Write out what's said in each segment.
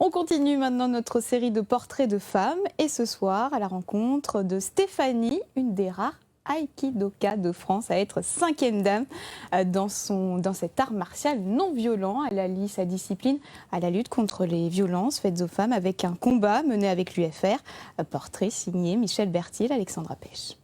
On continue maintenant notre série de portraits de femmes et ce soir à la rencontre de Stéphanie, une des rares aïkidoka de France à être 5e dame dans cet art martial non violent. Elle allie sa discipline à la lutte contre les violences faites aux femmes avec un combat mené avec l'UFR. Portrait signé Michel Berthier, Alexandra Pêche.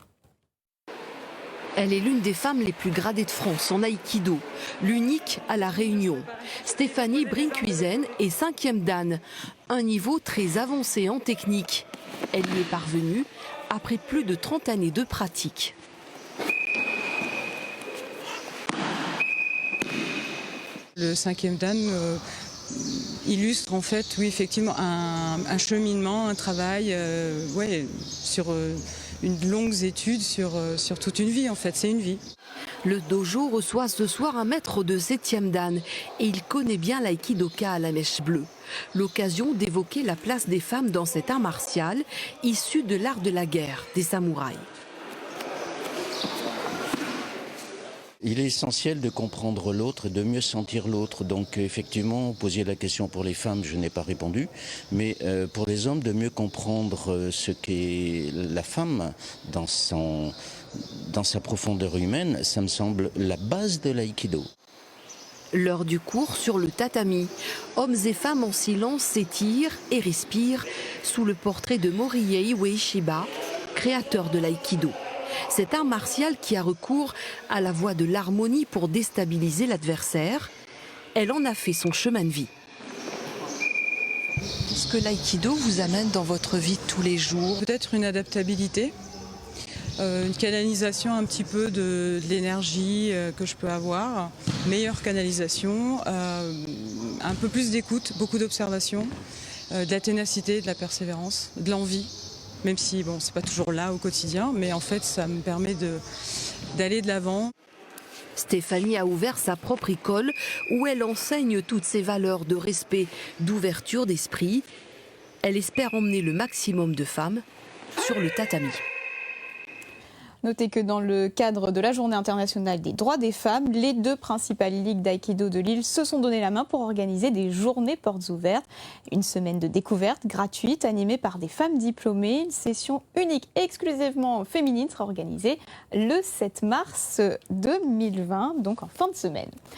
Elle est l'une des femmes les plus gradées de France en aïkido, l'unique à La Réunion. Stéphanie Brinkuisen est 5e dan, un niveau très avancé en technique. Elle y est parvenue après plus de 30 années de pratique. Le 5e dan illustre en fait, oui, effectivement, un cheminement, un travail sur une longue étude sur toute une vie en fait, c'est une vie. Le dojo reçoit ce soir un maître de 7e dan et il connaît bien l'aïkidoka à la mèche bleue. L'occasion d'évoquer la place des femmes dans cet art martial issu de l'art de la guerre des samouraïs. Il est essentiel de comprendre l'autre et de mieux sentir l'autre. Donc effectivement, vous posiez la question pour les femmes, je n'ai pas répondu. Mais pour les hommes, de mieux comprendre ce qu'est la femme dans sa profondeur humaine, ça me semble la base de l'aïkido. L'heure du cours sur le tatami. Hommes et femmes en silence s'étirent et respirent sous le portrait de Morihei Ueshiba, créateur de l'aïkido. Cet art martial qui a recours à la voie de l'harmonie pour déstabiliser l'adversaire, elle en a fait son chemin de vie. Qu'est-ce que l'aïkido vous amène dans votre vie de tous les jours? Peut-être une adaptabilité, une canalisation un petit peu de l'énergie que je peux avoir, meilleure canalisation, un peu plus d'écoute, beaucoup d'observation, de la ténacité, de la persévérance, de l'envie. Même si bon, c'est pas toujours là au quotidien, mais en fait ça me permet d'aller de l'avant. Stéphanie a ouvert sa propre école où elle enseigne toutes ces valeurs de respect, d'ouverture d'esprit. Elle espère emmener le maximum de femmes sur le tatami. Notez que dans le cadre de la Journée internationale des droits des femmes, les deux principales ligues d'aïkido de Lille se sont donné la main pour organiser des journées portes ouvertes. Une semaine de découverte gratuite animée par des femmes diplômées. Une session unique et exclusivement féminine sera organisée le 7 mars 2020, donc en fin de semaine.